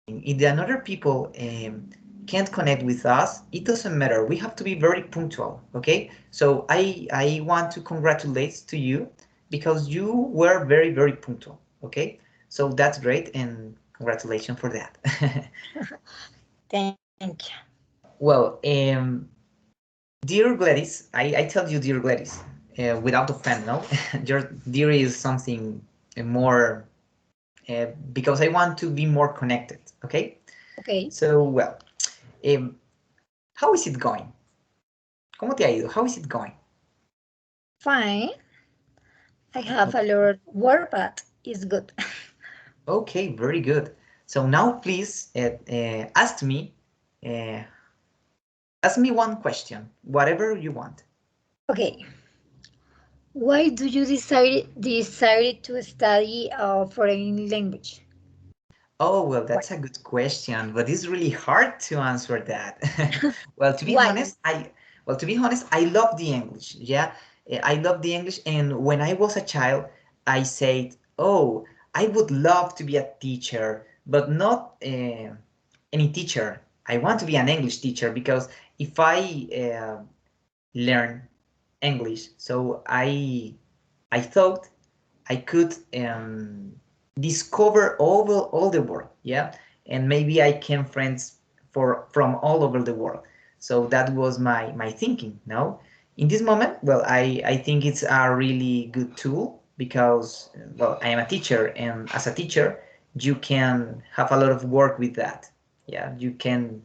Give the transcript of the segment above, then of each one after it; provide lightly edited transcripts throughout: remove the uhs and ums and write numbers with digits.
if the another people can't connect with us, it doesn't matter. We have to be very punctual, okay? So I want to congratulate to you because you were very punctual, okay? So that's great and congratulations for that. Thank you. Well, dear Gladys, I tell you dear Gladys, without offense, no? Your dear is something more because I want to be more connected, okay? Okay, So, well, um, how is it going? ¿Cómo te ha ido? How is it going? fine. I have a Okay, lot of work, but it's good. okay, very good. So now please uh, ask me one question, whatever you want. Okay, why do you decide to study a foreign language? Oh, well, Why? that's a good question, but it's really hard to answer that. Well, to be Why? honest, I love the English. Yeah, I love the English, and when I was a child, I said, "Oh, I would love to be a teacher, but not any teacher. I want to be an English teacher because if I learn English, so I thought I could discover all the world, yeah, and maybe I can friends from all over the world. So that was my thinking. No, in this moment, well, I think it's a really good tool because well, I am a teacher, and as a teacher, you can have a lot of work with that. Yeah, you can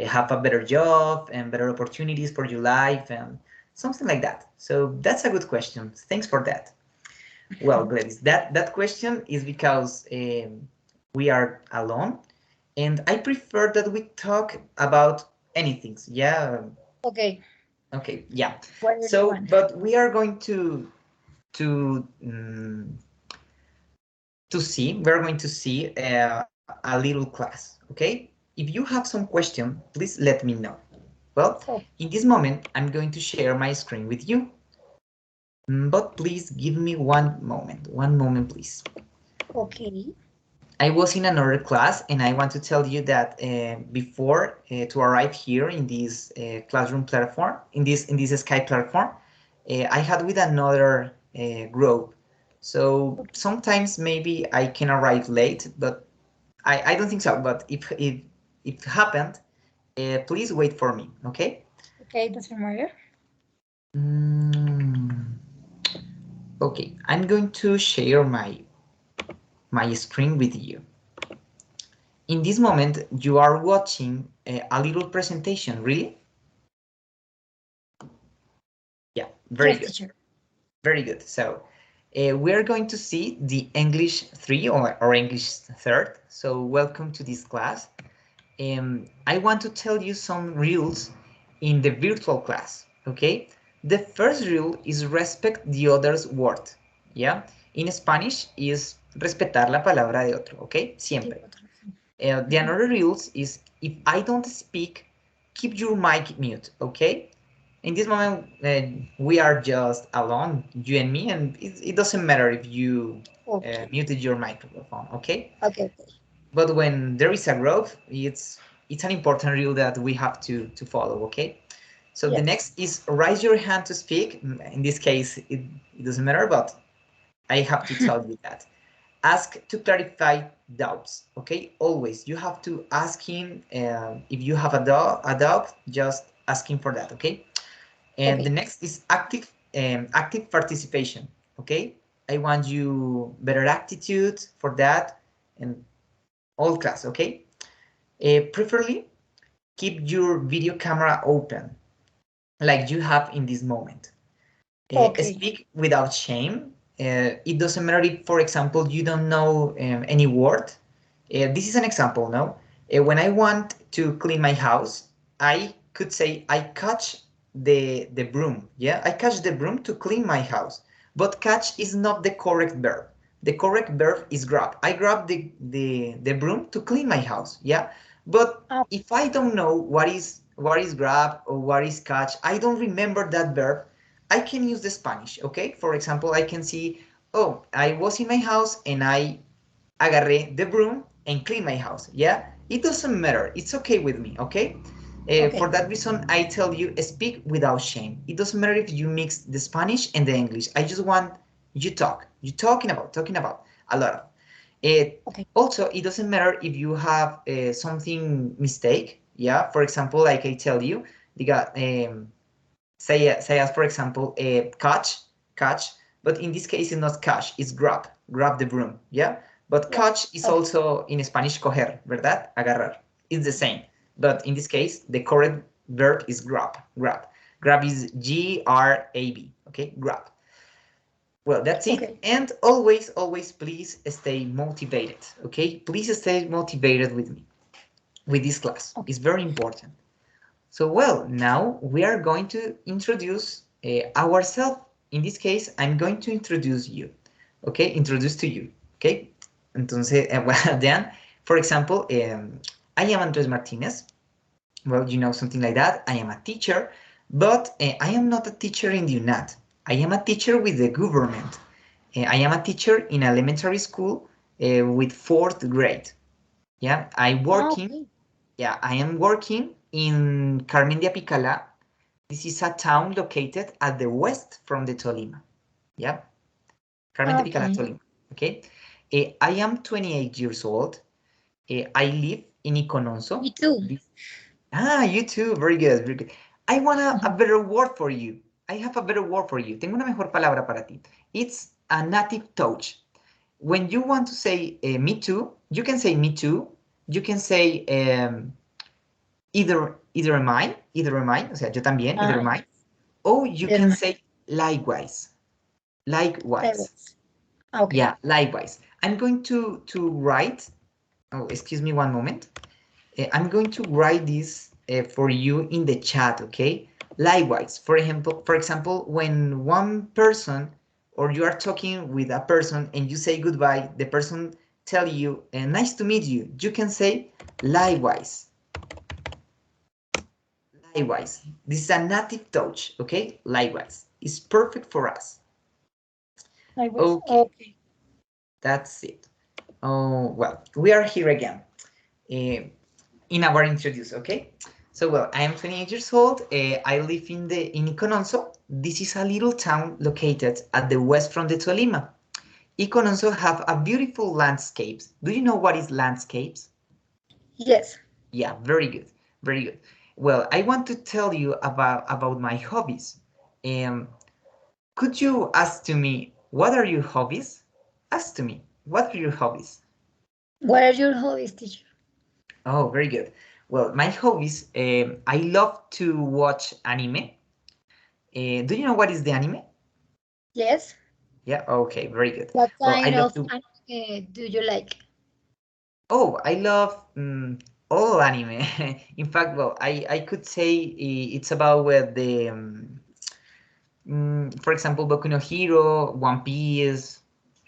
have a better job and better opportunities for your life and something like that. So that's a good question. Thanks for that. Well, Gladys, that question is because we are alone, and I prefer that we talk about anything. Yeah. Okay, Okay. Yeah. whatever you So, want. but we are going to um, to see. We're going to see a little class. Okay. If you have some question, please let me know. Well, Oh, in this moment, I'm going to share my screen with you. But please give me one moment. One moment, please. okay. I was in another class, and I want to tell you that before to arrive here in this classroom platform, in this Skype platform, I had with another group. So sometimes maybe I can arrive late, but I don't think so. But if it happened, please wait for me. Okay? Okay, doesn't matter. Mm, okay, I'm going to share my screen with you. In this moment, you are watching a little presentation, really? Yeah, very Yes, good, teacher. very good. So we're going to see the English 3 or English third. So welcome to this class. I want to tell you some rules in the virtual class, okay? The first rule is respect the other's word, yeah? In Spanish is respetar la palabra de otro, okay? The Siempre. other. The another rules is if I don't speak, keep your mic mute, okay? In this moment, we are just alone, you and me, and it doesn't matter if you Okay, muted your microphone, okay? okay, okay. But when there is a growth, it's an important rule that we have to follow, okay? So the Yes. next is raise your hand to speak. In this case, it doesn't matter, but I have to tell you that. Ask to clarify doubts, okay? Always, you have to ask him if you have a doubt, just ask him for that, okay? And the Okay, next is active participation, okay? I want you better attitude for that and all class, okay? Preferably, keep your video camera open, like you have in this moment. okay. Speak without shame. It doesn't matter if, for example, you don't know any word. This is an example, no? When I want to clean my house, I could say I catch the broom. Yeah, I catch the broom to clean my house. But catch is not the correct verb. The correct verb is grab. I grab the broom to clean my house. Yeah, but Oh, if I don't know what is grab or what is catch, I don't remember that verb. I can use the Spanish, okay? For example, I can see, oh, I was in my house and I agarré the broom and clean my house. Yeah, it doesn't matter. It's okay with me. Okay. Okay. For that reason, I tell you, speak without shame. It doesn't matter if you mix the Spanish and the English. I just want you talk. You talking about a lot of. It Okay. also, it doesn't matter if you have something mistake. Yeah, for example, like I tell you, they got say as for example, catch, but in this case it's not catch, it's grab the broom. Yeah, but Yeah. catch is Okay. also in Spanish coger, ¿verdad? Agarrar. It's the same, but in this case the correct verb is grab is Grab. Okay, grab. Well, that's it. Okay. And always please stay motivated. Okay, please stay motivated with me, with this class. Okay. It's very important. So, well, now we are going to introduce ourselves. In this case, I'm going to introduce you. Okay, introduce to you. Okay, entonces, well, then, for example, I am Andres Martinez. Well, you know, something like that. I am a teacher, but I am not a teacher in the UNAT. I am a teacher with the government. I am a teacher in elementary school with fourth grade. Yeah, Okay. yeah, I am working in Carmen de Apicalá. This is a town located at the west from the Tolima. Yeah, Carmen de Apicalá, Okay. Tolima. Okay, I am 28 years old. I live in Icononso. Me too. You too. Very good, very good. I want a better word for you. I have a better word for you. Tengo una mejor palabra para ti. It's a native touch. When you want to say me too, you can say me too. You can say either am I, o sea, yo también, either am I. Or you can say likewise. Likewise. Okay. Yeah, likewise. I'm going to write, oh, excuse me one moment. I'm going to write this for you in the chat, okay? Likewise, for example, when one person or you are talking with a person and you say goodbye, the person tell you, nice to meet you. You can say likewise. Likewise. This is a native touch, okay? Likewise. It's perfect for us. Likewise. Okay, Okay. that's it. Oh, well, we are here again. In our introduce, okay? So, well, I am 28 years old. I live in Icononso. This is a little town located at the west from the Tolima. Icononso have a beautiful landscapes. Do you know what is landscapes? Yes. Yeah, very good, very good. Well, I want to tell you about my hobbies. Could you ask to me what are your hobbies? Ask to me what are your hobbies? What are your hobbies, teacher? Oh, very good. Well, my hobbies, I love to watch anime. Do you know what is the anime? Yes. Yeah, okay, very good. What Well, I kind love of to. anime do you like? Oh, I love all anime. In fact, well, I could say it's about for example, Boku no Hero, One Piece,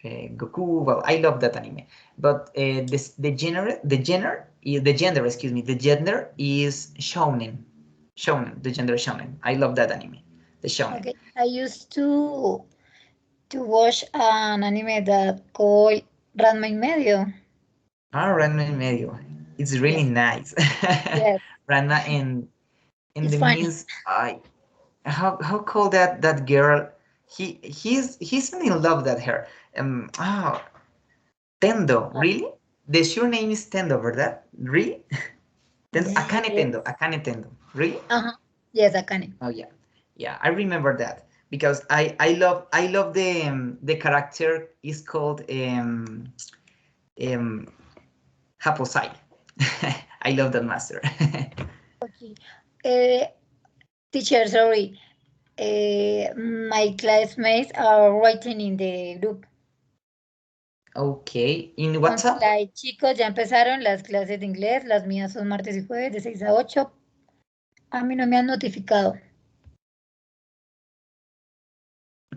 Goku. Well, I love that anime. But the gender, excuse me, the gender is shonen. Shonen, the gender is shonen. I love that anime, the shonen. Okay. I used to watch an anime that called Ranma y Medio. Ah, Ranma y Medio. It's really Yes. nice. Yes. Ranma and It's the funny. means I how call that girl? He's in love with her. Oh, Tendo, really? The sure name is Tendo, ¿verdad? Really? Tendo, Yes. Akane Tendo. Really? Uh-huh. Yes, Akane. Oh yeah, yeah. I remember that because I love the character is called um Haposai. I love that master. Okay. Uh, Teacher, sorry. My classmates are writing in the group. Okay, in WhatsApp. Like, chicos, ya empezaron las clases de inglés. Las mías son martes y jueves de 6 a 8. A mí no me han notificado.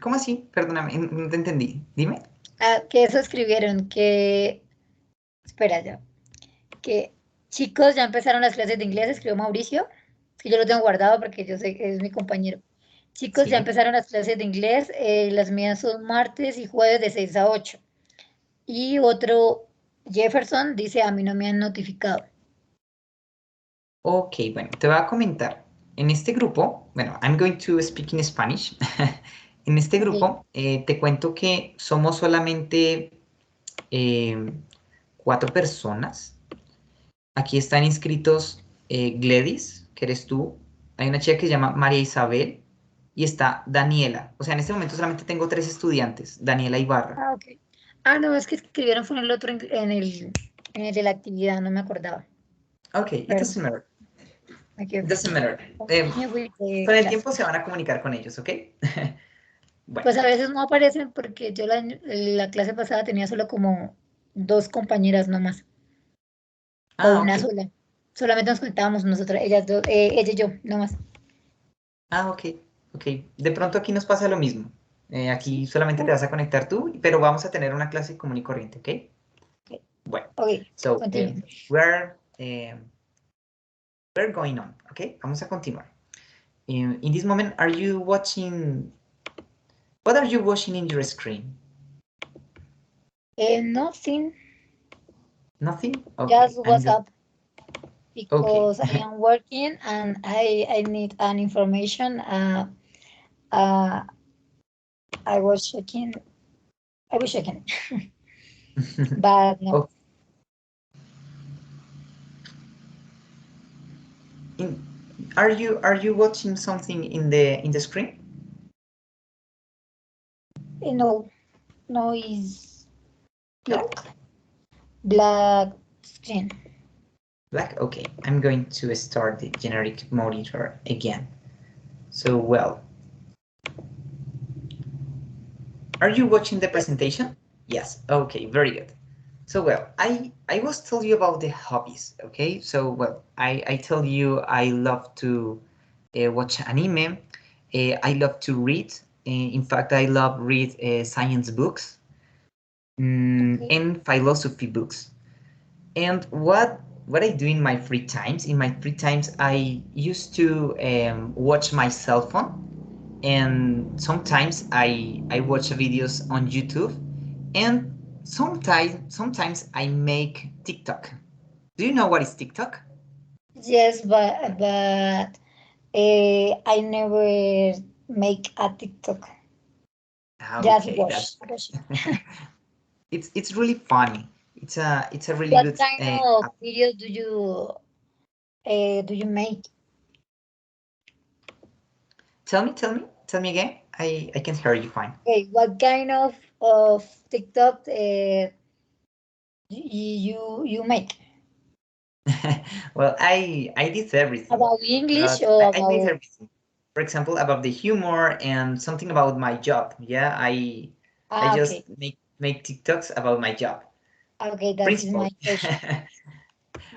¿Cómo así? Perdóname, no te entendí. Dime. Que eso escribieron, que... Espera ya. Que, chicos, ya empezaron las clases de inglés, escribió Mauricio. Que yo lo tengo guardado porque yo sé que es mi compañero. Chicos, ya Sí. empezaron las clases de inglés. Las mías son martes y jueves de 6 a 8. Y otro Jefferson dice, a mí no me han notificado. Ok, bueno, te voy a comentar. En este grupo, bueno, I'm going to speak in Spanish. En este Ok. grupo te cuento que somos solamente 4 personas. Aquí están inscritos Gladys, que eres tú. Hay una chica que se llama María Isabel y está Daniela. O sea, en este momento solamente tengo 3 estudiantes, Daniela Ibarra. Ah, ok. Ah, no, es que escribieron fue en el otro, en el de la actividad, no me acordaba. Ok, it Perdón, doesn't matter. me It equivoqué. doesn't matter. Me fui de Con el clase. tiempo se van a comunicar con ellos, ¿ok? Bueno. Pues a veces no aparecen porque yo la clase pasada tenía solo como 2 compañeras nomás, o Ah, una ok. sola. Solamente nos conectábamos nosotras, ellas dos, ella y yo, nomás. Ah, ok. Ok. De pronto aquí nos pasa lo mismo. Aquí solamente te vas a conectar tú, pero vamos a tener una clase común y corriente, ¿ok? Ok, Bueno. ok, So, continúe. we're going on, ¿ok? Vamos a continuar. In this moment, are you watching? What are you watching in your screen? Nothing, Nothing? Okay, just I'm going. WhatsApp Okay. because I am working and I need an information. Uh, I was checking, but no. Oh, in, are you watching something in the screen? No, no is No? black, black screen. Black? Okay, I'm going to start the generic monitor again. So, well, are you watching the presentation? Yes. Okay, very good. So, well, I was tell you about the hobbies, okay? So, well, I tell you I love to watch anime. I love to read. In fact, I love read science books Okay. and philosophy books. And what I do in my free times, I used to watch my cell phone, and sometimes I watch videos on YouTube, and sometimes I make TikTok. Do you know what is TikTok? Yes, I never make a TikTok. Ah, Just okay, watch. that's it's really funny. It's a really What good kind of app. videos do you make? Tell me again. I can hear you fine. Okay, what kind of TikTok you make? Well, I did everything, About English but or I made about everything. For example, about the humor and something about my job. Yeah, I just okay. make TikToks about my job. Okay, that is my Principal. question.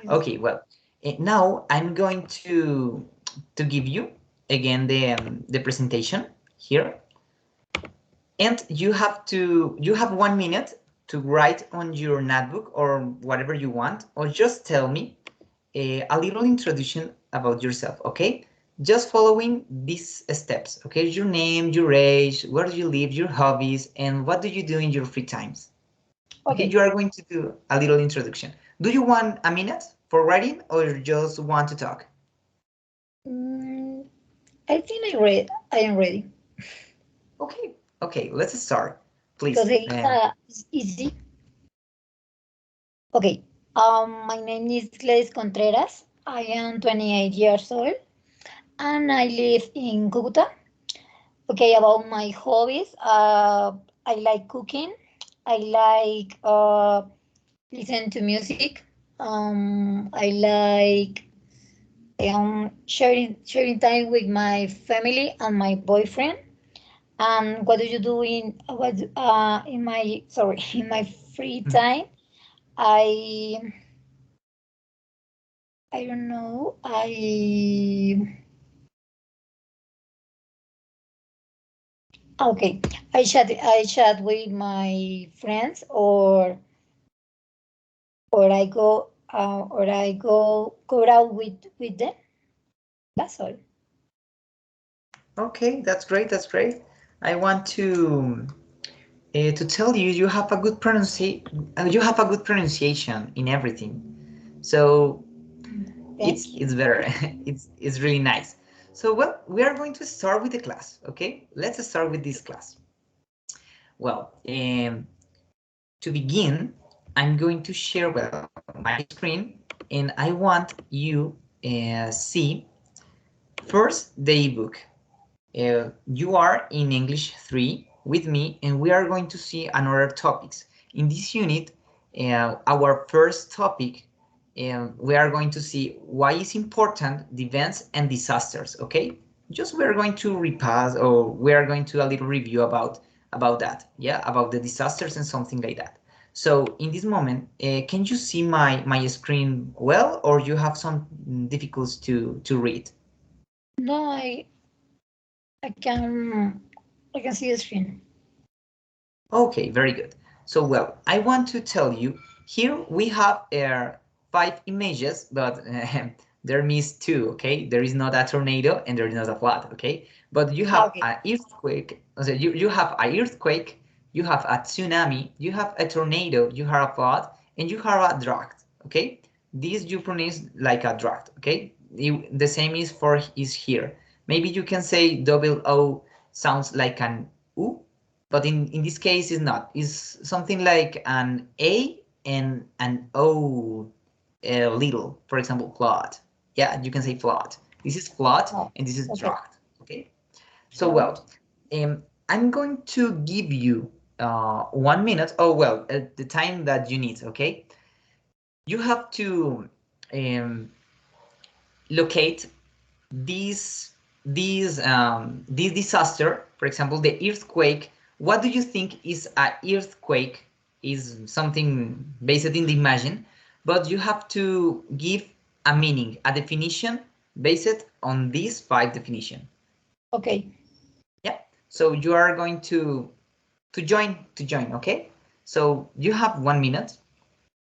Okay, well, now I'm going to give you again the presentation here, and you have 1 minute to write on your notebook or whatever you want, or just tell me a little introduction about yourself, okay? Just following these steps, okay? Your name, your age, where do you live, your hobbies, and what do you do in your free times? Okay, Okay. you are going to do a little introduction. Do you want a minute for writing or just want to talk? Mm, I think I am ready Okay, okay, let's start, because please. it's easy. Okay. My name is Gladys Contreras. I am 28 years old and I live in Cucuta. Okay, about my hobbies, I like cooking. I like listen to music. I like sharing time with my family and my boyfriend. And what do you do in my sorry in my free time? I I don't know. Okay. I chat with my friends or I go out with them. That's all. Okay, that's great, that's great. I want to tell you you have a good pronunciation in everything. So it's better. it's really nice. So well, we are going to start with the class. Okay, let's start with this class. Well, to begin, I'm going to share well my screen, and I want you see first the ebook. You are in English 3 with me, and we are going to see another topics. In this unit, our first topic, we are going to see why is important the events and disasters, okay? Just we are going to repass, or we are going to a little review about that, yeah, about the disasters and something like that. So in this moment, can you see my screen well, or you have some difficulties to read? No, I can see the screen. Okay, very good. So, well, I want to tell you, here we have 5 images, but there is 2, okay? There is not a tornado and there is not a flood, okay? But you have Okay. an earthquake, so you have an earthquake, you have a tsunami, you have a tornado, you have a flood, and you have a drought, okay? This you pronounce like a drought, okay? The same is here. Maybe you can say double O sounds like an U, but in this case it's not. It's something like an A and an O little. For example, flood. Yeah, you can say flood. This is flood Oh, and this is okay. drought. Okay. So Drought. well, I'm going to give you 1 minute. Oh well, the time that you need. Okay. You have to locate this disaster, for example, the earthquake. What do you think is an earthquake? Is something based in the imagine, but you have to give a meaning, a definition based on these 5 definition. Okay. Yeah. So you are going to join. Okay. So you have 1 minute.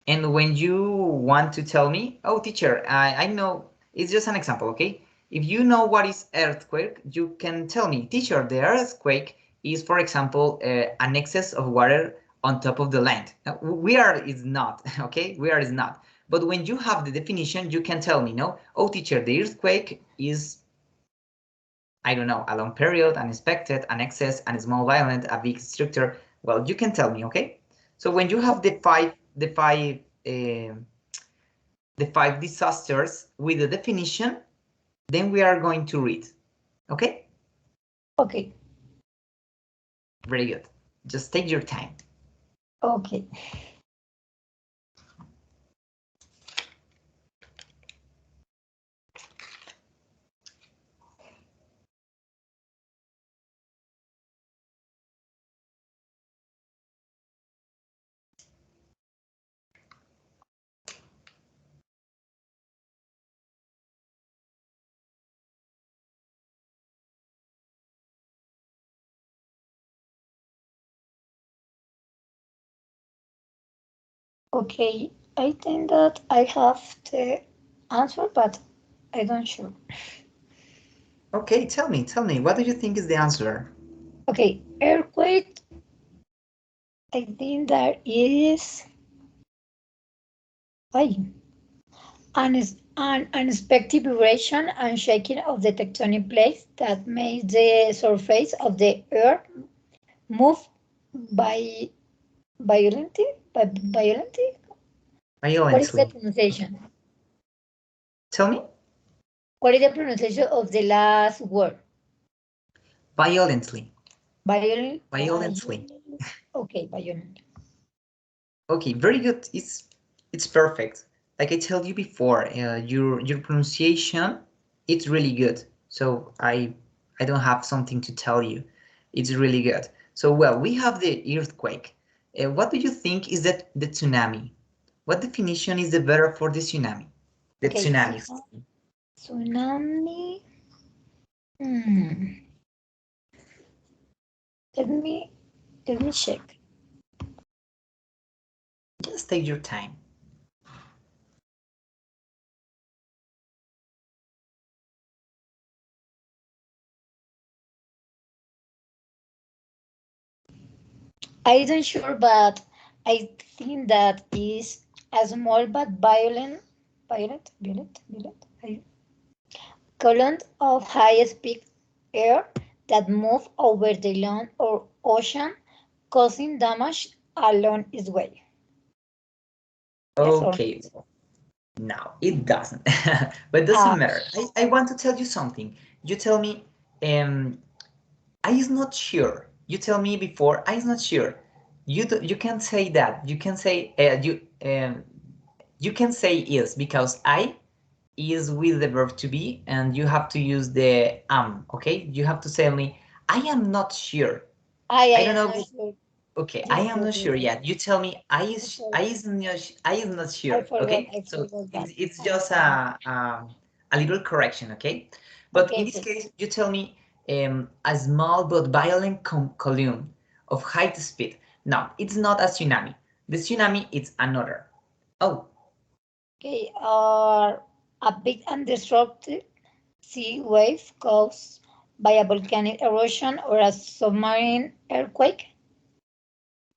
And when you want to tell me, oh, teacher, I know, it's just an example, okay? If you know what is earthquake, you can tell me, teacher, the earthquake is, for example, an excess of water on top of the land. Now, we are is not, okay? We are is not. But when you have the definition, you can tell me, no? Oh, teacher, the earthquake is, I don't know, a long period, unexpected, an excess, a small violent, a big structure. Well, you can tell me, okay? So when you have uh, the 5 disasters with the definition, then we are going to read. Okay? Okay. Very good. Just take your time. Okay. Okay. I think that I have the answer, but I don't sure. Okay, tell me. What do you think is the answer? Okay. Earthquake. I think that is an unexpected vibration and shaking of the tectonic plates that makes the surface of the earth move by violently. By violently. What is the Violently. pronunciation? Tell me. What is the pronunciation of the last word? Violently. Violent. Violently. Okay, violent. Okay, very good. It's perfect. Like I told you before, your pronunciation, it's really good. So I don't have something to tell you. It's really good. So well, we have the earthquake. What do you think is that the tsunami? What definition is the better for the tsunami? The Okay, tsunami. tsunami. Hmm. Let me check. Just take your time. I don't sure, but I think that is a small but violent column of high-speed air that move over the land or ocean, causing damage along its way. Yes or Okay, no, it doesn't. But uh, doesn't matter. I want to tell you something. You tell me, I is not sure. You tell me before, I is not sure. You can say that. You can say you can say is because I is with the verb to be, and you have to use the am. Okay, you have to tell me I am not sure. I I don't am know. not sure. Okay, I Yes, am yes, not yes, sure yes. yet. You tell me I forgot. I is not sure. Okay, I so forgot that. it's I just forgot. a little correction. Okay, but in Okay, this okay. case, you tell me a small but violent column of high speed. No, it's not a tsunami. The tsunami is another. Oh, Okay, a big and disruptive sea wave caused by a volcanic eruption or a submarine earthquake.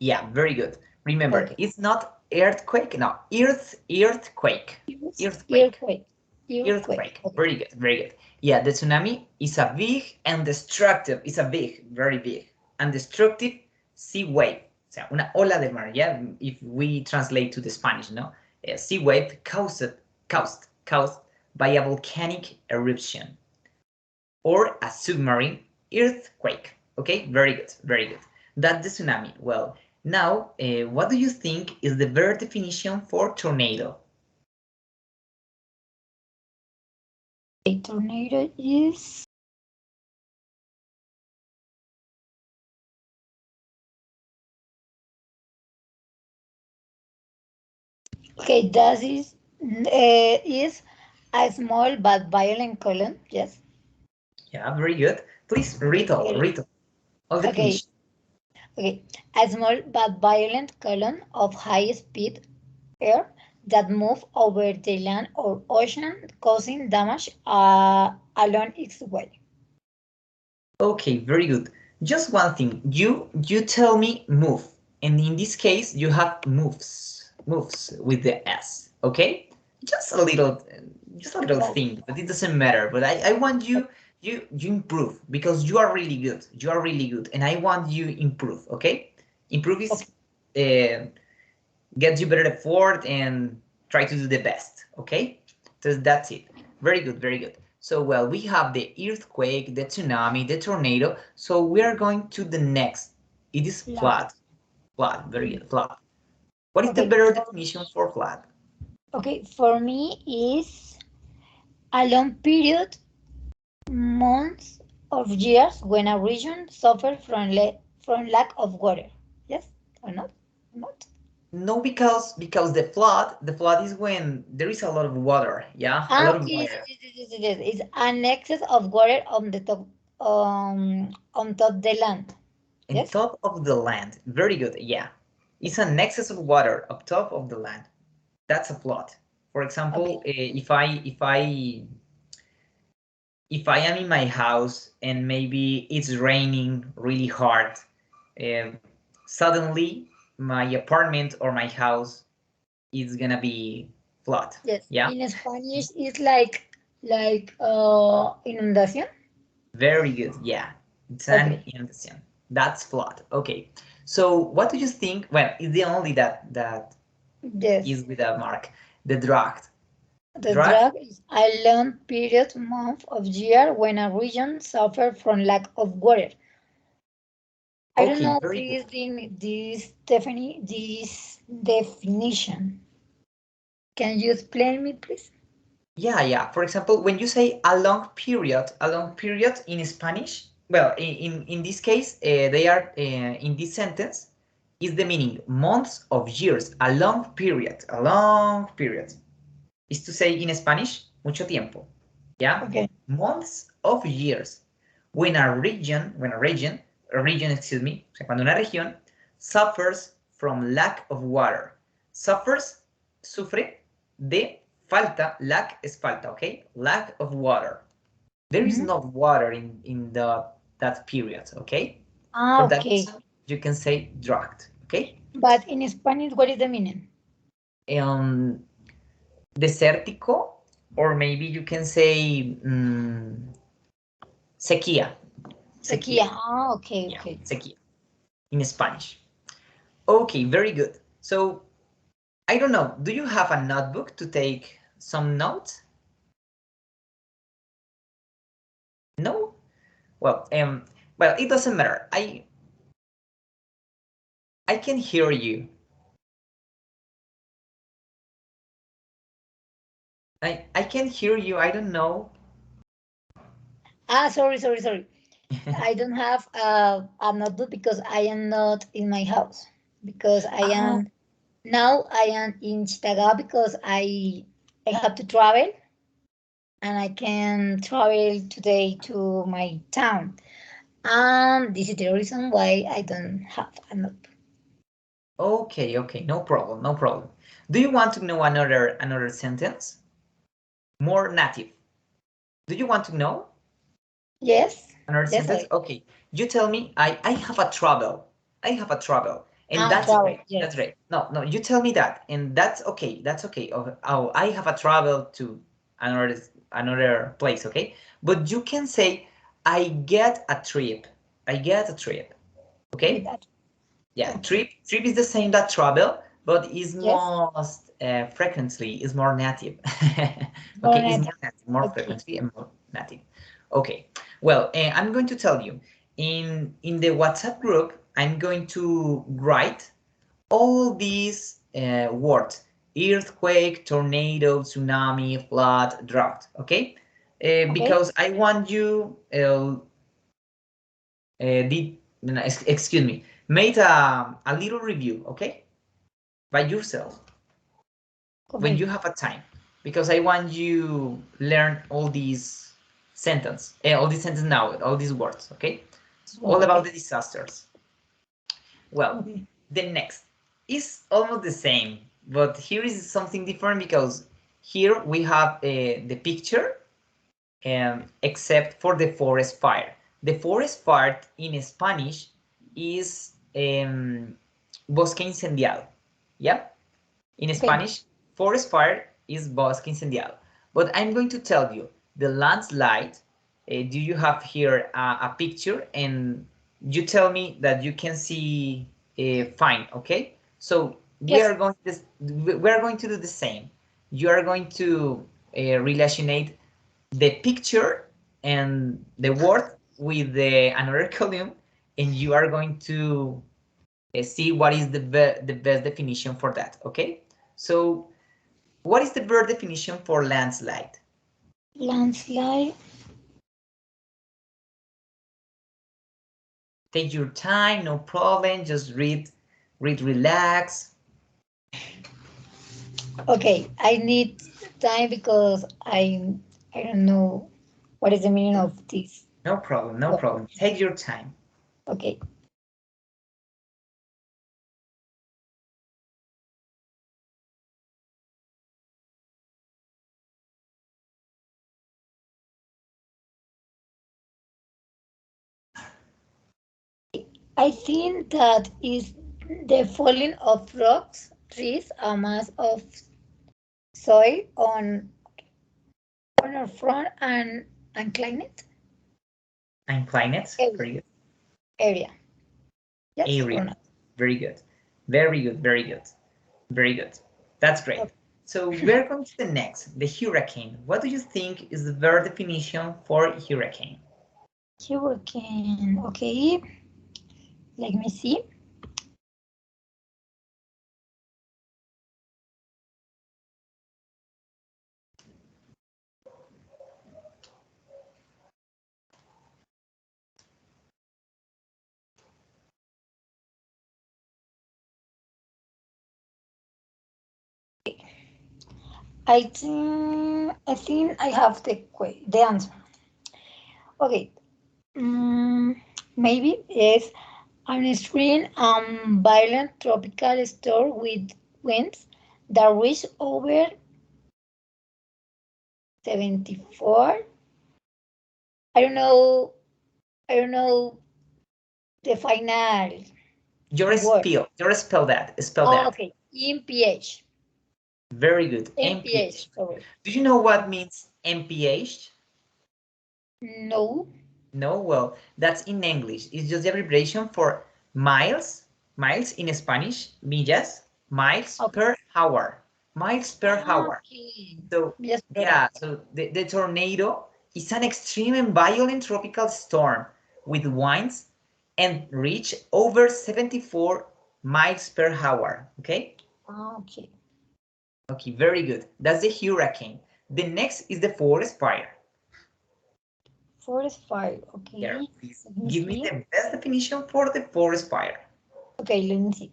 yeah, very good. Remember, Okay. it's not earthquake. No, earthquake, earthquake. Earthquake. Earthquake. Earthquake. Okay. Very good, very good. Yeah, the tsunami is a big and destructive, is a big, very big and destructive sea wave. O sea, una ola de mar, yeah, if we translate to the Spanish, no? A sea wave caused by a volcanic eruption or a submarine earthquake. Okay, very good, very good. That's the tsunami. Well, now, what do you think is the better definition for tornado? A tornado is okay. That is a small but violent column. Yes. Yeah, very good. Please read all the Okay. definition. Okay. A small but violent column of high speed air that move over the land or ocean, causing damage along its way. Okay, very good. Just one thing. You tell me move, and in this case you have moves with the S. Okay, just a little, just a little Oh, thing, but it doesn't matter. But I want you improve because you are really good. You are really good, and I want you improve. Okay, improve is okay. get you better effort and try to do the best. Okay, so that's it. Very good, very good. So well, we have the earthquake, the tsunami, the tornado. So we are going to the next. It is Flood. flood, very good, flood. What is the Okay. better definition for flood? Okay. For me, is a long period, months of years, when a region suffers from lack of water. Yes or not? Not. No, because the flood is when there is a lot of water. Yeah, a Ah, lot of okay. water. Yes. It's an excess of water on top the land. On Yes. top of the land. Very good. Yeah, it's an excess of water up top of the land. That's a flood. For Okay. example, if I am in my house and maybe it's raining really hard, uh, suddenly my apartment or my house is gonna be flood. Yes. Yeah, In Spanish, it's like inundación. very good. Yeah, it's an Okay. inundation. That's flood. Okay. So what do you think? Well, it's the only that is Yes. with a mark. The drought. The Drought. drought is a long period, month of year when a region suffers from lack of water. I don't Okay, know very good. this definition. Can you explain me, please? Yeah, yeah. For example, when you say a long period in Spanish, well, in this case, they are in this sentence is the meaning months of years, a long period. Is to say in Spanish, mucho tiempo. Yeah, Okay. months of years. When a region, excuse me, o sea, cuando una región suffers from lack of water. Suffers, sufre de falta, lack es falta, okay? Lack of water. There is Mhm. no water in that period, okay? Ah, For that okay. reason, you can say drugged, okay? But in Spanish, what is the meaning? Desértico, or maybe you can say sequía. Sequía. Ah, okay, Yeah, okay. sequía in Spanish. Okay, very good. So I don't know, do you have a notebook to take some notes? No? Well, it doesn't matter. I can hear you. I can hear you. I don't know. Ah, sorry. I don't have a notebook because I am not in my house. Because I Ah, am now I am in Chitaga because I have to travel and I can travel today to my town. And this is the reason why I don't have a notebook. okay, no problem, no problem. Do you want to know another sentence? More native. Do you want to know Yes, another yes, sentence? Okay, you tell me. I have a trouble. I have a trouble, and that's travel. great. That's Yes. great. No, you tell me that, and that's okay. That's okay. Oh, I have a trouble to another place. Okay, but you can say I get a trip. I get a trip. With Okay. that. Yeah, Okay. trip is the same that travel, but is Yes. most frequently is more native. More Okay, is native. more native, more Okay. frequently and more native. Okay, well, I'm going to tell you in the WhatsApp group. I'm going to write all these words: earthquake, tornado, tsunami, flood, drought. Okay, Okay. because I want you did no, excuse me, made a little review, okay, by yourself when Okay. you have a time, because I want you learn all these sentence now, all these words, okay? It's all about Okay. the disasters. Well, Okay. the next is almost the same, but here is something different because here we have the picture, except for the forest fire. The forest fire in Spanish is bosque incendiado. Yeah? In Okay. Spanish, forest fire is bosque incendiado. But I'm going to tell you the landslide. Do you have here a picture? And you tell me that you can see fine, okay? So Yes. we are going to do the same. You are going to relationate the picture and the word with the another column, and you are going to see what is the best definition for that. Okay, so what is the best definition for landslide? Landslide. Take your time, no problem, just read, relax. Okay. I need time because I don't know what is the meaning of this. No problem, no word. problem, take your time. Okay. I think that is the falling of rocks, trees, a mass of soil on our front and climate And climate, area. very good. area. Yes or Area, not? very good, very good, very good, very good. That's great. Okay. So we're going to the next, the hurricane. What do you think is the better definition for hurricane? Hurricane. Okay. Let me see. I think I have the answer. Okay. Maybe it's an extreme violent tropical storm with winds that reach over 74. I don't know. I don't know the final. Your spell that. Spell that. Okay. MPH. Very good. MPH. Sorry. Do you know what means MPH? No. No, well, that's in English. It's just the abbreviation for miles. Miles in Spanish, millas, miles per hour. Miles per hour. So, yes, yeah, so the tornado is an extreme and violent tropical storm with winds and reach over 74 miles per hour. Okay? Okay. Okay, very good. That's the hurricane. The next is the forest fire. Forest fire. Okay. There, please give me the best definition for the forest fire. Okay, let me see.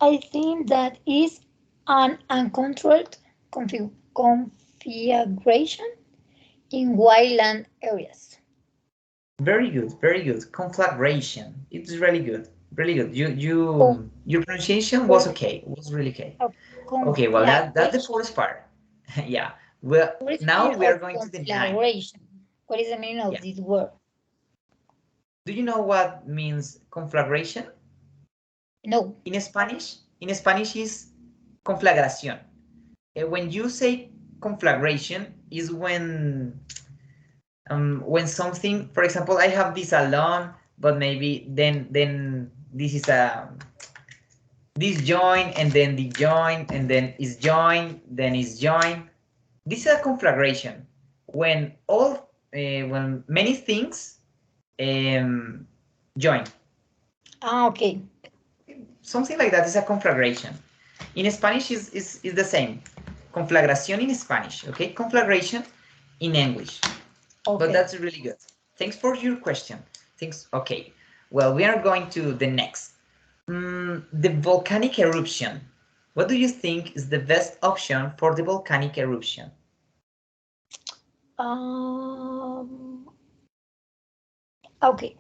I think that is an uncontrolled configuration in wildland areas. Very good, very good. Conflagration. It's really good, really good. Your pronunciation was okay. It was really okay. Okay, well that's the forest fire. Yeah. Well, now we are going to the 9. What is the meaning of this word? Do you know what means conflagration? No. In Spanish is conflagración. When you say conflagration is when something, for example, I have this alone, but maybe then this is a this join and then the join and then is join, then is join. This is a conflagration when when many things join. Okay. Something like that is a conflagration. In Spanish is the same. Conflagración in Spanish, okay? Conflagration in English. Okay. But that's really good. Thanks for your question. Thanks. Okay. Well, we are going to the next. The volcanic eruption. What do you think is the best option for the volcanic eruption? Okay.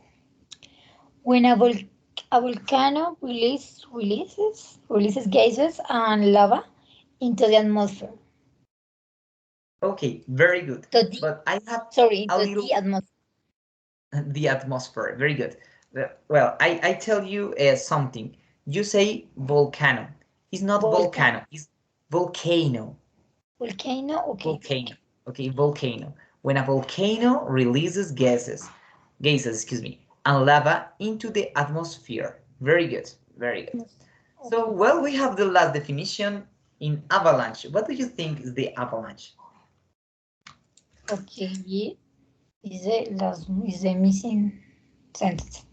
When a volcano releases gases and lava into the atmosphere. Okay, very good. But I have the atmosphere. The atmosphere, very good. Well, I tell you something. You say volcano. It's not volcano. It's volcano. Volcano, okay. Volcano. Okay, volcano. When a volcano releases gases, excuse me, and lava into the atmosphere. Very good, very good. Okay. So, well, we have the last definition in avalanche. What do you think is the avalanche? Okay, is the missing sentence.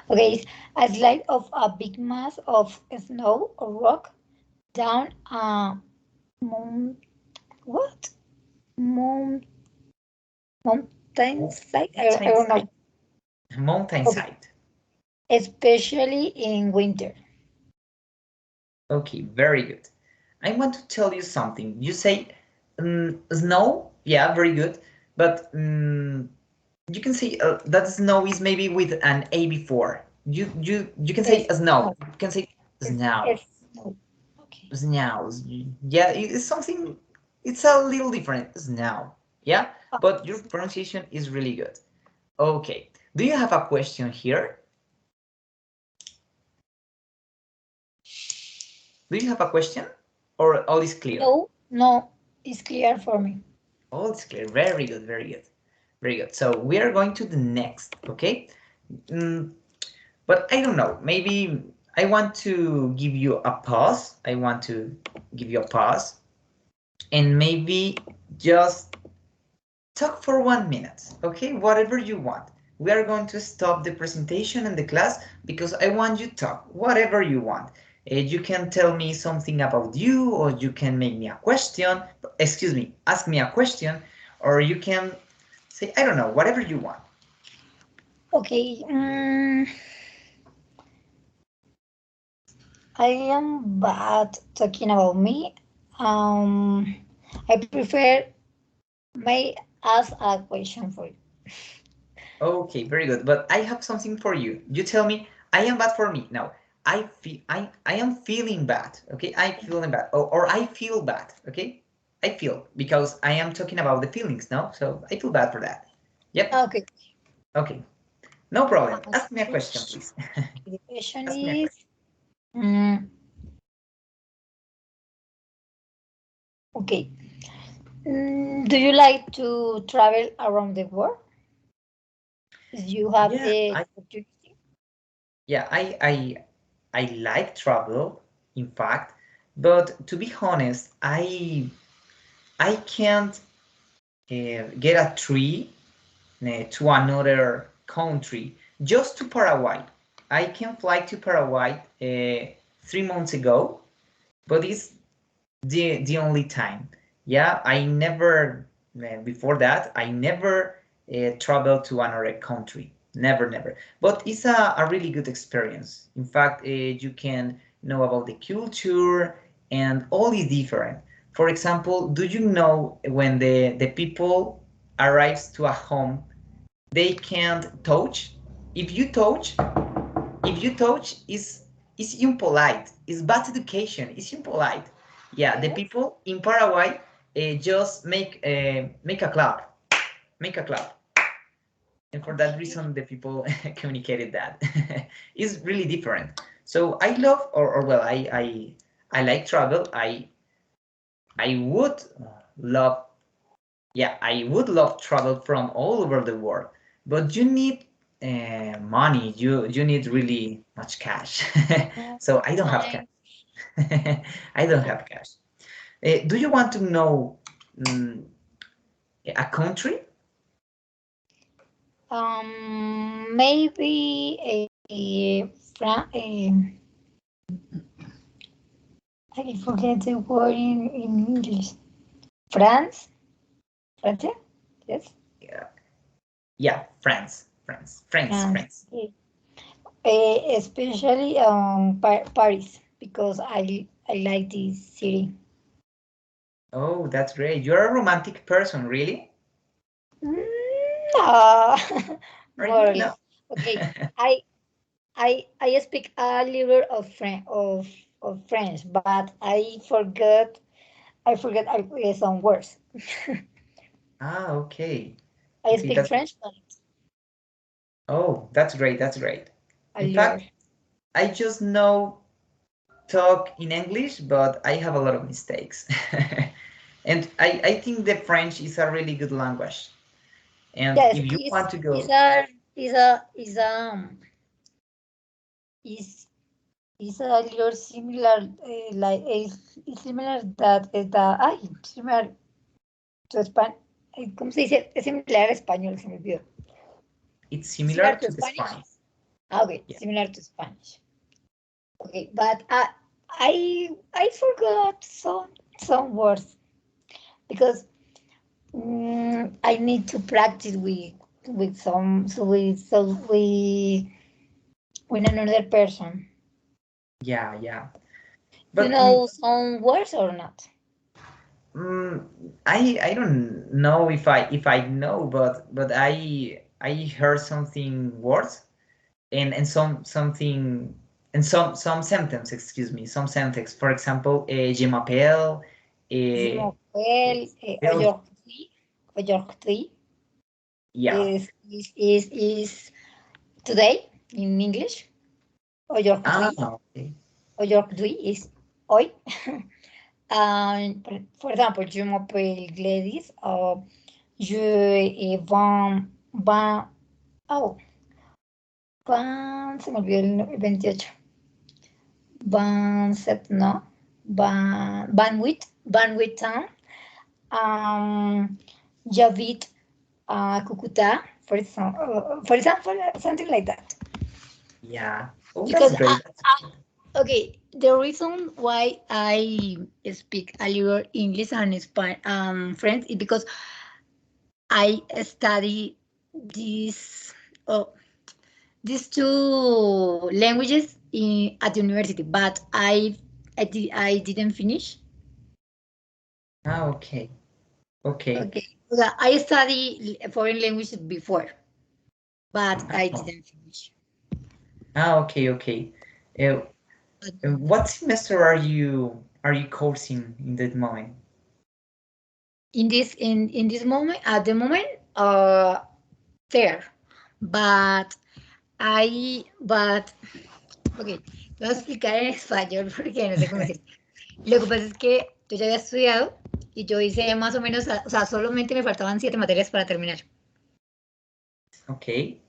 Okay, it's a slide of a big mass of snow or rock down a mountainside? I don't know. Mountainside. Especially in winter. Okay, very good. I want to tell you something. You say snow, yeah, very good, but you can say that snow is maybe with an A before. You can say snow. You can say snow. Okay. Snow. Yeah, it's something. It's a little different. Snow. Yeah, but your pronunciation is really good. Okay. Do you have a question here? Do you have a question, or all is clear? No, it's clear for me. All is clear. Very good. Very good. Very good. So we are going to the next. Okay. But I don't know. Maybe I want to give you a pause. And maybe just talk for 1 minute. Okay. Whatever you want. We are going to stop the presentation and the class because I want you to talk whatever you want. You can tell me something about you, or you can make me a question. Excuse me, ask me a question, or you can say, I don't know, whatever you want. Okay. I am bad talking about me. I prefer may ask a question for you. Okay, very good. But I have something for you. You tell me, I am bad for me. No, I am feeling bad. Okay, I feeling bad, or I feel bad. Okay, I feel because I am talking about the feelings now. So I feel bad for that. Yep. Okay. Okay. No problem. Ask me a question, Switch. please. The question Ask me a is, question. mm, okay. Do you like to travel around the world? If you have Yeah, the I opportunity? yeah I like travel, in fact, but to be honest, I can't get a tree to another country, just to Paraguay. I can fly to Paraguay 3 months ago, but it's the only time. Yeah, I never before that I never traveled to another country. Never, never. But it's a really good experience. In fact, you can know about the culture and all is different. For example, do you know when the people arrives to a home, they can't touch? If you touch, is impolite. It's bad education. It's impolite. Yeah, the Yes. people in Paraguay just make a clap, and for that Okay. reason, the people communicated that. It's really different. So I love, or well, I like travel. I would love, yeah, I would love travel from all over the world, but you need money. You need really much cash. So I don't have cash. Time. I don't have cash. Do you want to know mm, a country? Maybe I forget the word in English. France? France? Yes. Yeah, yeah, France, France, France, France. France. Okay. Especially Paris because I like this city. Oh, that's great. You're a romantic person, really? Mm, no, Are more you? or No. less. Okay, I speak a little of French, but I forget some words. Ah, okay. I Okay, speak that's French, but oh, that's great. That's great. a In little. fact, I just know talk in English, but I have a lot of mistakes. And I think the French is a really good language. And Yes, if you want to is go, a is a is is is a little similar like is similar that similar to España. ¿Cómo se dice? Es similar a español, se me olvidó. it's Similar similar to to the Spanish? Spanish. Okay, Yeah. similar to Spanish. Okay, but I forgot some words because I need to practice with some so with another person. Yeah, yeah. You But know some words or not? mm, I don't know if I know, but I heard something words and some sentence, excuse me, some sentence. For example, je m'appelle, Je eh, m'appelle Bill. aujourd'hui Yeah. is today in English. Ah, Aujourd'hui okay. aujourd'hui is hoy. For example, je m'appelle Gladys. Je van, oh, se me olvidó el 28. No, Van with Town. Javid, Cucuta, for example, something like that. Yeah. Oh, that's Because great. That's great. okay, the reason why I speak a little English and French is because I study these oh, these two languages at university, but I didn't finish. Ah, okay. Okay. Okay, I study foreign languages before. but I didn't finish. Okay, okay. Uh, But what semester are you coursing in that moment? in this moment, at the moment, uh, there, but but, ok, te voy a explicar en español porque no sé cómo decir. Lo que pasa es que yo ya había estudiado y yo hice más o menos, o sea, solamente me faltaban 7 materias Okay.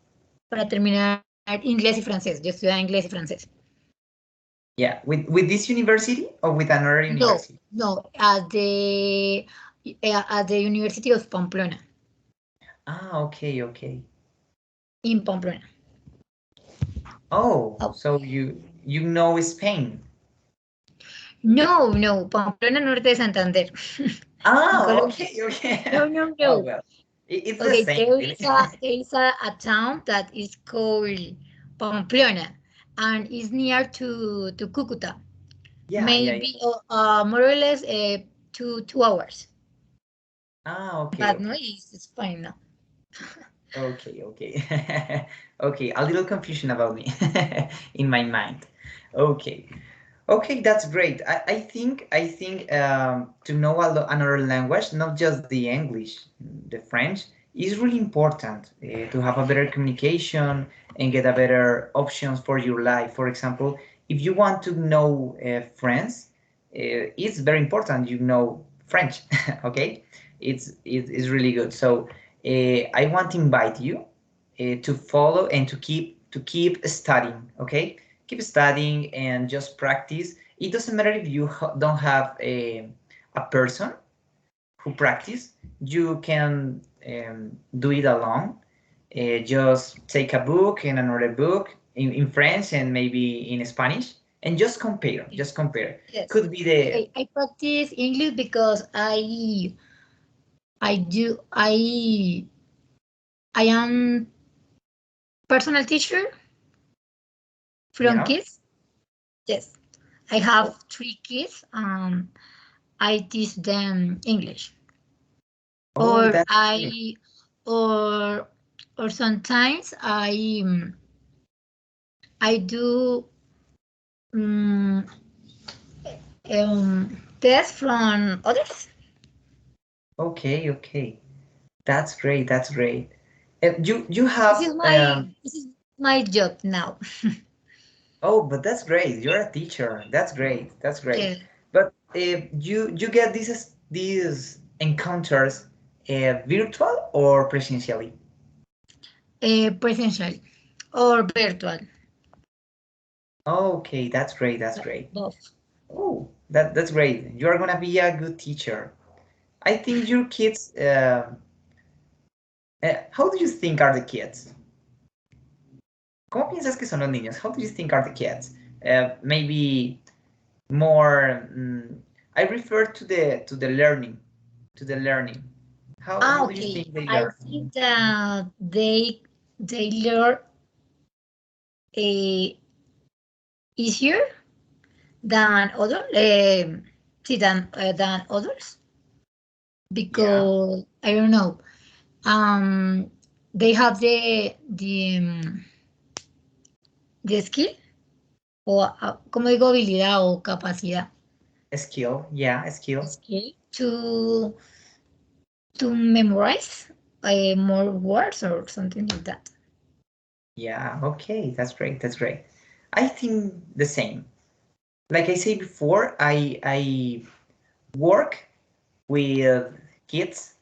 para terminar inglés y francés. Yo estudiaba inglés y francés. Yeah, with this university or with another No, university? no, at the University of Pamplona, Ah, okay, okay. in Pamplona. Oh, Oh, so you know Spain. no, no, Pamplona, norte de Santander, in Ah, Colombia. okay, okay. No, no, Oh no. well, it's the Okay, same, really. there is a town that is called Pamplona, and is near to Cucuta. Yeah, yeah, yeah. Maybe more or less 2 hours. Ah, okay, But no, okay. it's fine now. Okay, okay. Okay, a little confusion about me in my mind. Okay. Okay, that's great. I think to know another language, not just the English, the French, is really important to have a better communication and get a better options for your life. For example, if you want to know French, it's very important you know French. Okay, it's really good. So I want to invite you to follow and to keep studying. Okay, keep studying and just practice. It doesn't matter if you don't have a person who practice. You can do it alone. Just take a book and another book in French and maybe in Spanish and just compare. Just compare. Yes. Could be the Okay, I practice English because I do I am personal teacher from yeah. kids. Yes. I have 3 kids. I teach them English. Oh, Or that's great. I or or sometimes I do um, tests from others. Okay, okay. That's great. That's great. You This have is my job now. oh, but that's great. You're a teacher. That's great. That's great. Yeah. But you get these encounters virtual or presentially? Presential or virtual. Okay, that's great. That's great. Both. Oh, that's great. You're gonna be a good teacher. I think your kids. How do you think are the kids? ¿Cómo piensas que son los niños? How do you think are the kids? Maybe more. I refer to the learning, to the learning. How do you Okay. think they I learn? think that they learn uh, easier than other see than others Yeah. because I don't know. They have the skill o como digo habilidad o capacidad A skill. Yeah, a skill. skill to memorize more words or something like that. Yeah. Okay, that's great. That's great. I think the same. Like I said before, I work with kids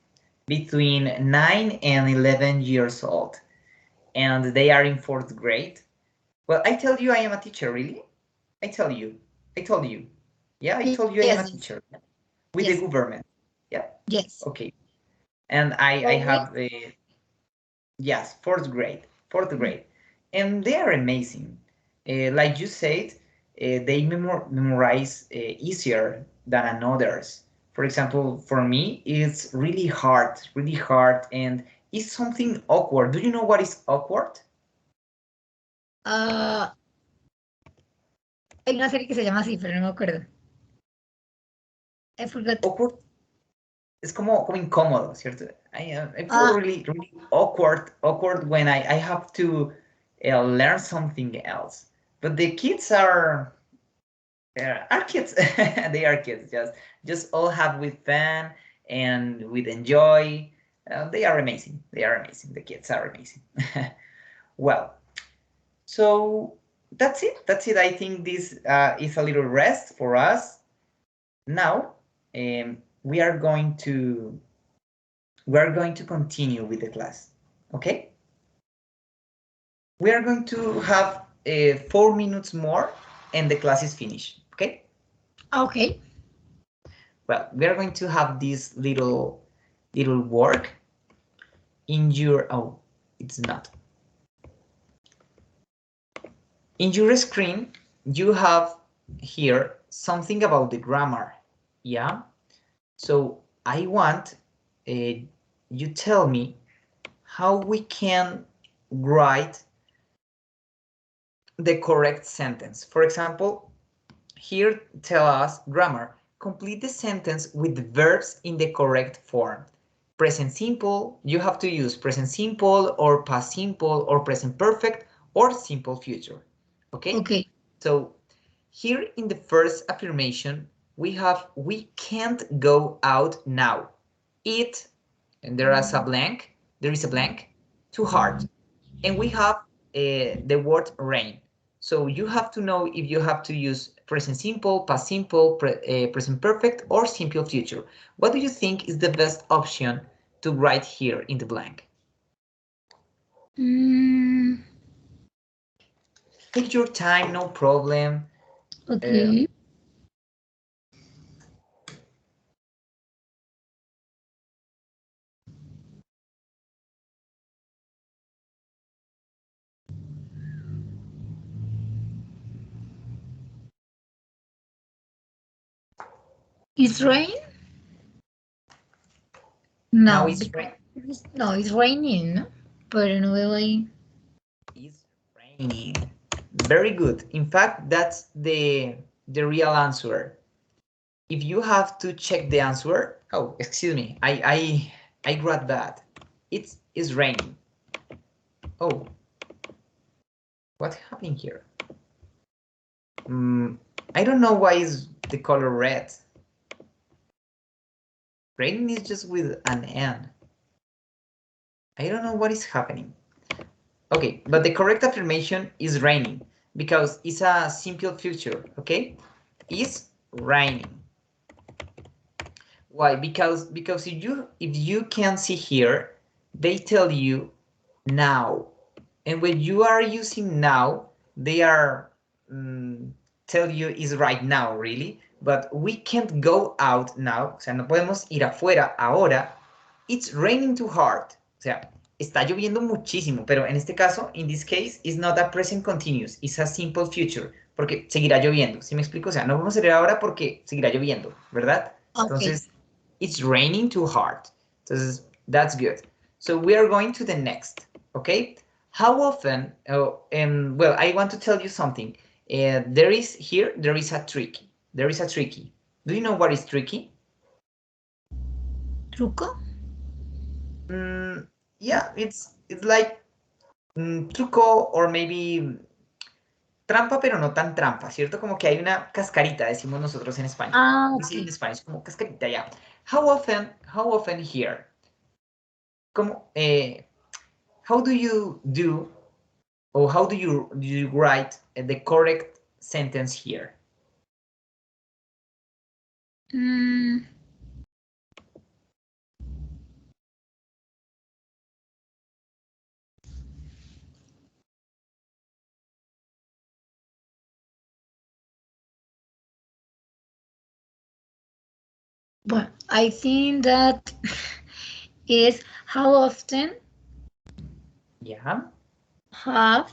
between 9 and 11 years old, and they are in fourth grade. Well, I tell you, I am a teacher. Really? I tell you. I told you. Yeah, I told you I am a Yes, yes, teacher with the yes, government. Yeah. yes. Okay. And I Always. have the yes, fourth grade, fourth grade, and they are amazing. Like you said, they memorize easier than others. For example, for me, it's really hard, and it's something awkward. Do you know what is awkward? Uh, hay una serie que se llama así, pero no me acuerdo. I forgot. Awkward. es como incómodo, ¿cierto? I feel really awkward when I have to learn something else. But the kids are kids. They are kids. Just all have with fun and with enjoy. They are amazing. They are amazing. The kids are amazing. Well, so that's it. That's it. I think this is a little rest for us. Now we are going to continue with the class. Okay. We are going to have 4 minutes more, and the class is finished. Okay. Okay. Well, we are going to have this little work in your, oh, it's not. In your screen, you have here something about the grammar, yeah? So I want you tell me how we can write the correct sentence. For example, here tell us grammar. Complete the sentence with verbs in the correct form. Present simple, you have to use present simple or past simple or present perfect or simple future. Okay? Okay. So here in the first affirmation, we have we can't go out now. It, and there is a blank, too hard. And we have the word rain. So you have to know if you have to use present simple, past simple, present perfect, or simple future. What do you think is the best option to write here in the blank? Take your time, no problem. Okay. It's rain? Now No, it's because no, it's raining, ¿no? Pero no veo ahí. It's raining. Very good. In fact, that's the real answer. If you have to check the answer, oh, excuse me, I grabbed that. It is raining. Oh, what happened here? I don't know why is the color red. Raining is just with an N. I don't know what is happening. Okay, but the correct affirmation is raining because it's a simple future, okay? It's raining. Why? Because if you can see here, they tell you now, and when you are using now, they are tell you is right now, really. But we can't go out now. O sea, no podemos ir afuera ahora. It's raining too hard. O sea, está lloviendo muchísimo. Pero en este caso, in this case, it's not a present continuous. It's a simple future. Porque seguirá lloviendo. ¿Sí me explico? O sea, no vamos a ir ahora porque seguirá lloviendo, ¿verdad? Okay. Entonces, it's raining too hard. Entonces, that's good. So we are going to the next, okay? How often, well, I want to tell you something. There is a tricky. There is a tricky. Do you know what is tricky? ¿Truco? Yeah, it's like truco or maybe trampa, pero no tan trampa, ¿cierto? Como que hay una cascarita, decimos nosotros en España. Ah, We say in okay. Spanish, como cascarita, ya. How often here? Como, how do you do, or how do you write the correct sentence here? Well, I think that is how often Yeah. have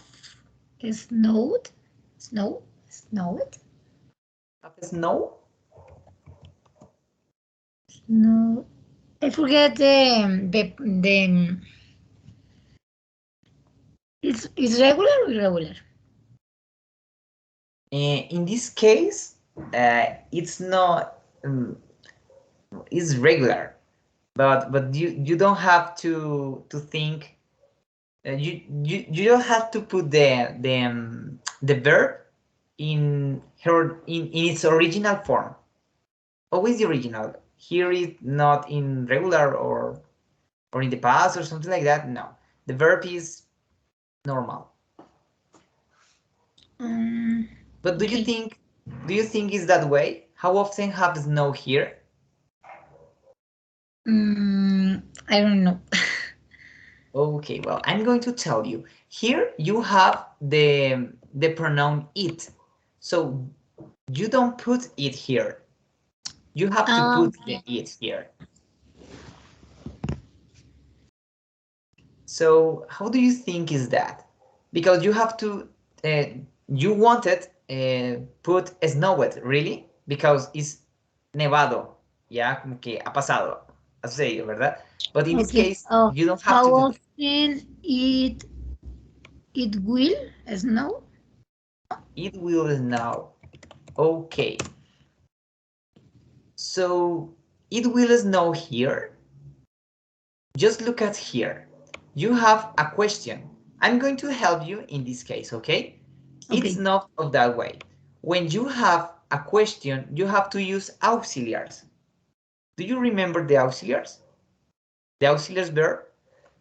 snowed? Snowed? Have snow? No. I forget the it's regular or irregular? In this case, it's not, it's regular. but you don't have to think. You don't have to put the verb in its original form. Always the original. Here is not in regular or in the past or something like that. No, the verb is normal. But do you think is that way? How often have snow here? I don't know. Okay, well, I'm going to tell you. Here you have the pronoun it. So you don't put it here. You have to put the it here. So how do you think is that? Because you have to, you wanted put snowed, really? Because it's nevado, ya, como que ha pasado, ha sucedido, ¿verdad? But in this case, you don't have to do that. How often it will snow? It will snow. Okay. So it will snow here. Just look at here. You have a question. I'm going to help you in this case, okay? It's not of that way. When you have a question, you have to use auxiliaries. Do you remember the auxiliaries? The auxiliaries verb?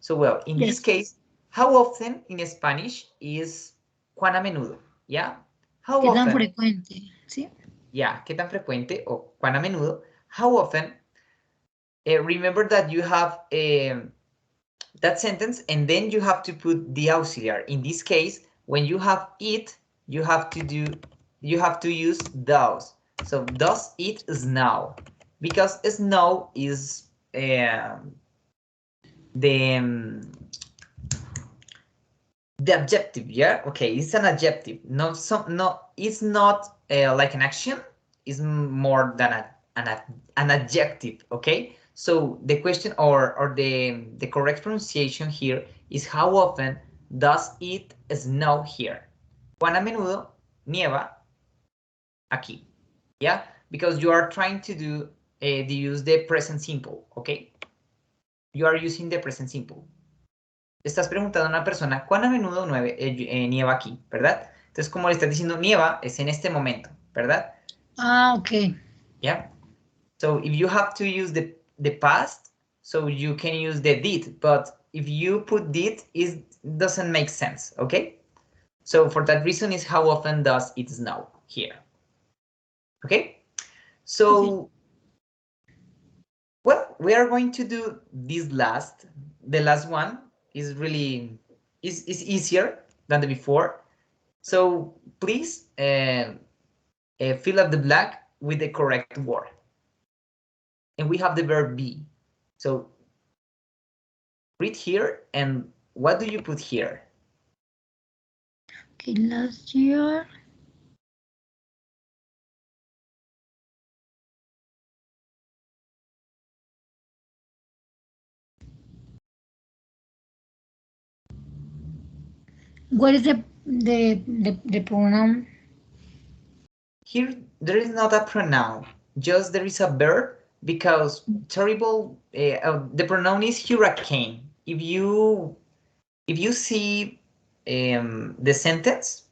So, well, in this case, how often in Spanish is cuán a menudo? ¿Ya? How ¿Qué often? tan frecuente? ¿Sí? Yeah, ¿qué tan frecuente o cuán a menudo? How often? Remember that you have that sentence and then you have to put the auxiliary. In this case, when you have it, you have to use does. So does it snow? Because snow is the adjective, yeah? Okay, it's an adjective. No, it's not like an action. It's more than an adjective, okay? So the question or the correct pronunciation here is how often does it snow here? ¿Cuán a menudo nieva aquí? Yeah, because you are trying to use the present simple, okay? You are using the present simple. Estás preguntando a una persona, ¿cuán a menudo nieva aquí? ¿Verdad? Entonces, como le estás diciendo nieva, es en este momento, ¿verdad? Okay. Yeah. So if you have to use the past, so you can use the did, but if you put did, it doesn't make sense, okay? So for that reason is how often does it snow here? Okay? So, well, we are going to do this the last one is really is easier than the before. So please fill up the blank with the correct word. And we have the verb be. So read here and what do you put here? Okay, last year. What is the pronoun? Here there is not a pronoun, just there is a verb because terrible. The pronoun is hurricane. If you see the sentence,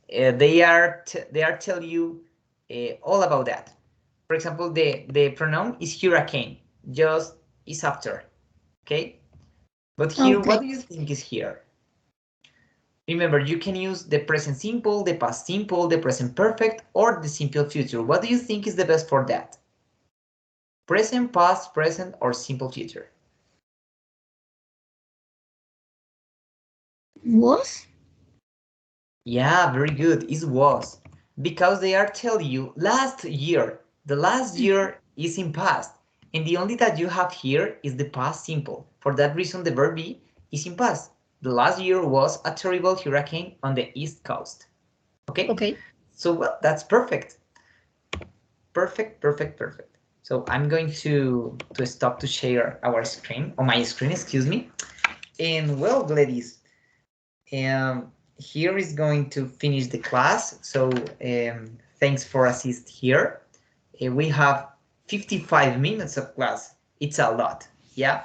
they are tell you all about that. For example, the pronoun is hurricane, just is after, okay? But here, what do you think is here? Remember, you can use the present simple, the past simple, the present perfect, or the simple future. What do you think is the best for that? Present, past, present, or simple future? Was? Yeah, very good. It was. Because they are telling you last year. The last year is in past. And the only that you have here is the past simple. For that reason, the verb be is in past. The last year was a terrible hurricane on the East Coast. Okay? Okay. So, well, that's perfect. Perfect, perfect, perfect. So I'm going to stop to share our screen, or my screen, excuse me. And well, ladies, here is going to finish the class. So thanks for assist here. We have 55 minutes of class. it's a lot. Yeah.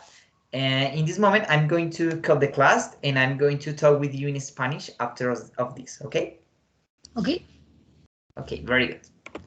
And in this moment, I'm going to cut the class and I'm going to talk with you in Spanish after of this. Okay. Okay. Okay. Very good.